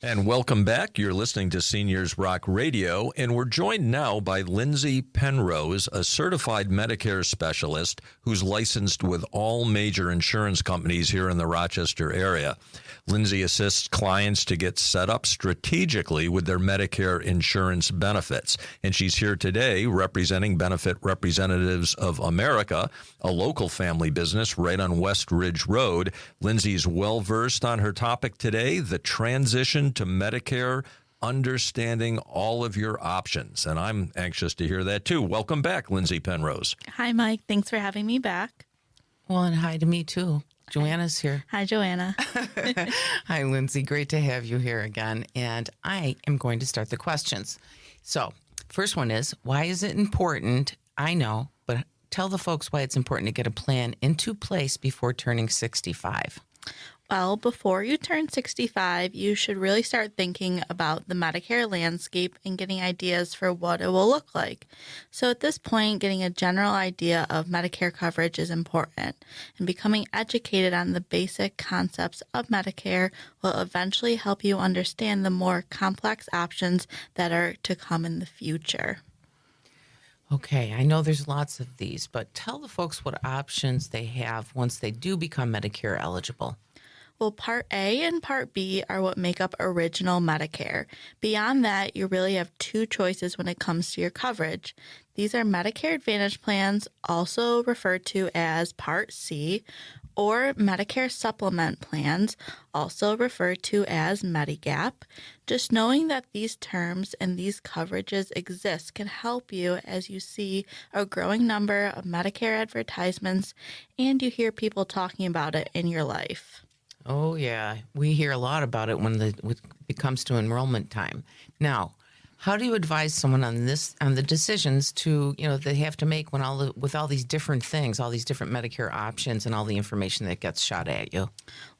And welcome back. You're listening to Seniors Rock Radio, and we're joined now by Lindsay Penrose, a certified Medicare specialist who's licensed with all major insurance companies here in the Rochester area. Lindsay assists clients to get set up strategically with their Medicare insurance benefits. And she's here today representing Benefit Representatives of America, a local family business right on West Ridge Road. Lindsay's well-versed on her topic today, the transition to Medicare, understanding all of your options. And I'm anxious to hear that too. Welcome back, Lindsay Penrose. Hi, Mike. Thanks for having me back. Well, and hi to me too. Joanna's here. Hi, Joanna. Hi, Lindsay. Great to have you here again. And I am going to start the questions. So, first one is, why is it important? I know, but tell the folks why it's important to get a plan into place before turning 65. Well, before you turn 65, you should really start thinking about the Medicare landscape and getting ideas for what it will look like. So at this point, getting a general idea of Medicare coverage is important, and becoming educated on the basic concepts of Medicare will eventually help you understand the more complex options that are to come in the future. Okay, I know there's lots of these, but tell the folks what options they have once they do become Medicare eligible. Well, Part A and Part B are what make up original Medicare. Beyond that, you really have two choices when it comes to your coverage. These are Medicare Advantage plans, also referred to as Part C, or Medicare Supplement plans, also referred to as Medigap. Just knowing that these terms and these coverages exist can help you as you see a growing number of Medicare advertisements and you hear people talking about it in your life. Oh, yeah. We hear a lot about it when it comes to enrollment time. Now, how do you advise someone on the decisions they have to make with all these different things, all these different Medicare options and all the information that gets shot at you?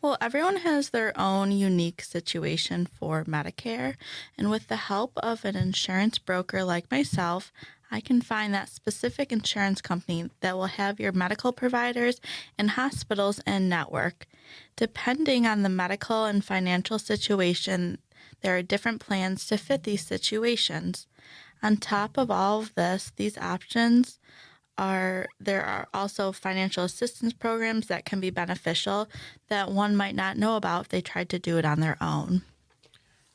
Well, everyone has their own unique situation for Medicare, and with the help of an insurance broker like myself, I can find that specific insurance company that will have your medical providers and hospitals in network. Depending on the medical and financial situation, there are different plans to fit these situations. On top of all of this, these options there are also financial assistance programs that can be beneficial that one might not know about if they tried to do it on their own.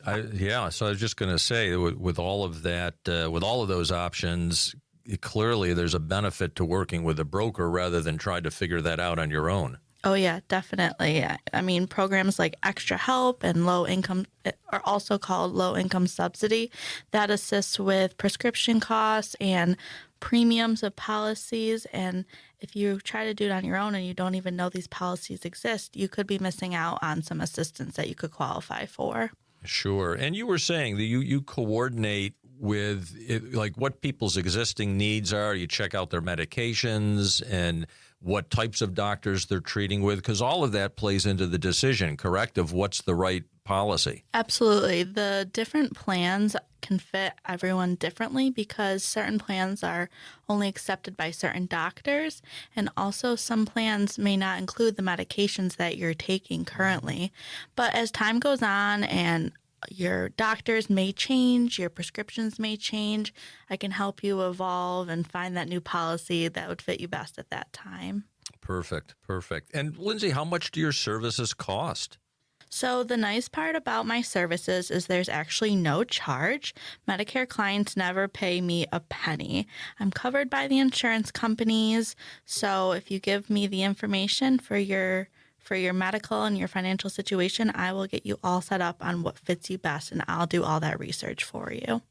So I was just going to say, with all of that, with all of those options, clearly there's a benefit to working with a broker rather than trying to figure that out on your own. Oh, yeah, definitely. I mean, programs like Extra Help and Low Income are also called Low Income Subsidy that assists with prescription costs and premiums of policies. And if you try to do it on your own and you don't even know these policies exist, you could be missing out on some assistance that you could qualify for. Sure. And you were saying that you coordinate with like what people's existing needs are. You check out their medications and what types of doctors they're treating with, because all of that plays into the decision, correct, of what's the right policy. Absolutely. The different plans can fit everyone differently because certain plans are only accepted by certain doctors, and also some plans may not include the medications that you're taking currently. But as time goes on and your doctors may change, your prescriptions may change, I can help you evolve and find that new policy that would fit you best at that time. Perfect. And Lindsay, how much do your services cost? So the nice part about my services is there's actually no charge. Medicare clients never pay me a penny. I'm covered by the insurance companies. So if you give me the information for your medical and your financial situation, I will get you all set up on what fits you best, and I'll do all that research for you.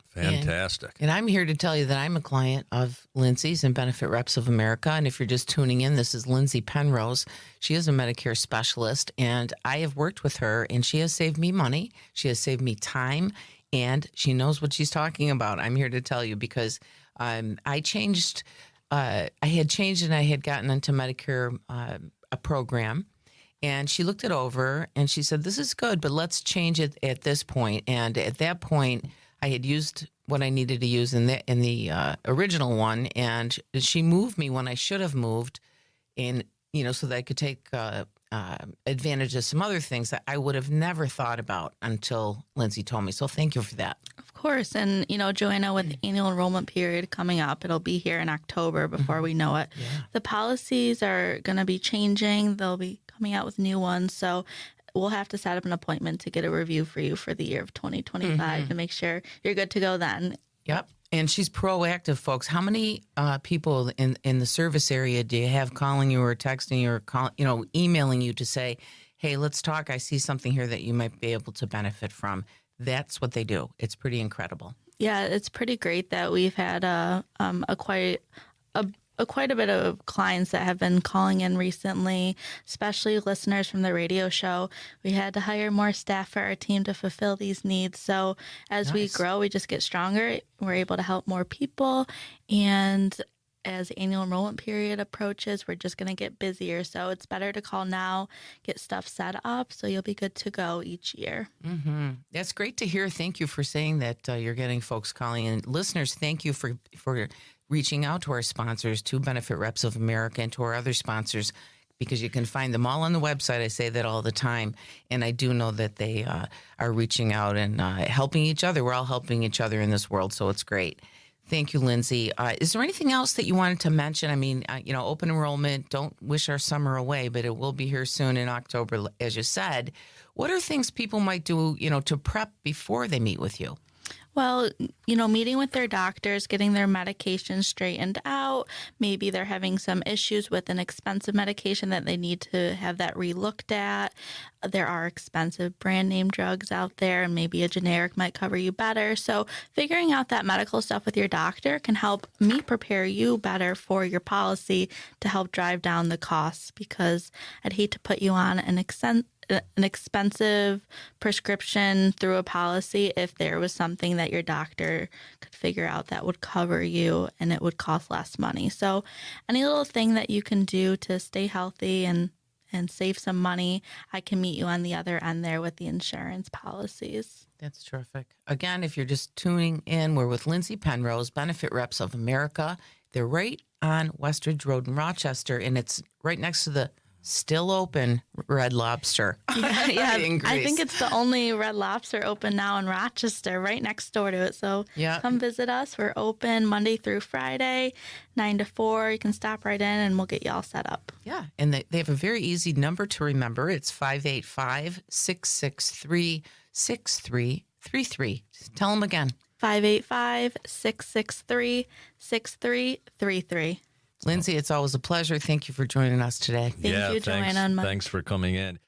Fantastic. And I'm here to tell you that I'm a client of Lindsay's and Benefit Reps of America. And if you're just tuning in, this is Lindsay Penrose. She is a Medicare specialist, and I have worked with her, and she has saved me money. She has saved me time, and she knows what she's talking about. I'm here to tell you because I had changed and I had gotten into Medicare a program, and she looked it over and she said, "This is good, but let's change it at this point." And at that point, I had used what I needed to use in the original one, and she moved me when I should have moved, so that I could take advantage of some other things that I would have never thought about until Lindsay told me. So thank you for that. Of course. And, Joanna, with the annual enrollment period coming up, it'll be here in October before we know it. Yeah. The policies are going to be changing. They'll be coming out with new ones. So we'll have to set up an appointment to get a review for you for the year of 2025 to make sure you're good to go then. Yep. And she's proactive, folks. How many people in the service area do you have calling you or texting you or emailing you to say, hey, let's talk. I see something here that you might be able to benefit from. That's what they do. It's pretty incredible. Yeah, it's pretty great that we've had quite a bit of clients that have been calling in recently, especially listeners from the radio show. We had to hire more staff for our team to fulfill these needs. So as we grow, we just get stronger. We're able to help more people. And as the annual enrollment period approaches, we're just going to get busier. So it's better to call now, get stuff set up, so you'll be good to go each year. Mm-hmm. That's great to hear. Thank you for saying that you're getting folks calling in. Listeners, thank you for reaching out to our sponsors, to Benefit Reps of America, and to our other sponsors, because you can find them all on the website. I say that all the time. And I do know that they are reaching out and helping each other. We're all helping each other in this world, so it's great. Thank you, Lindsay. Is there anything else that you wanted to mention? I mean, open enrollment, don't wish our summer away, but it will be here soon in October, as you said. What are things people might do, to prep before they meet with you? Well, meeting with their doctors, getting their medication straightened out. Maybe they're having some issues with an expensive medication that they need to have that relooked at. There are expensive brand name drugs out there, and maybe a generic might cover you better. So figuring out that medical stuff with your doctor can help me prepare you better for your policy to help drive down the costs, because I'd hate to put you on an expensive prescription through a policy if there was something that your doctor could figure out that would cover you and it would cost less money. So any little thing that you can do to stay healthy and save some money, I can meet you on the other end there with the insurance policies. That's terrific. Again, if you're just tuning in, we're with Lindsay Penrose, Benefit Reps of America. They're right on Westridge Road in Rochester, and it's right next to the still open Red Lobster. Yeah, I think it's the only Red Lobster open now in Rochester, right next door to it. So come visit us. We're open Monday through Friday, 9 to 4. You can stop right in and we'll get you all set up. Yeah, and they have a very easy number to remember. It's 585-663-6333. Tell them again. 585-663-6333. Lindsay, it's always a pleasure. Thank you for joining us today. Thank you, Joanna. Thanks for coming in.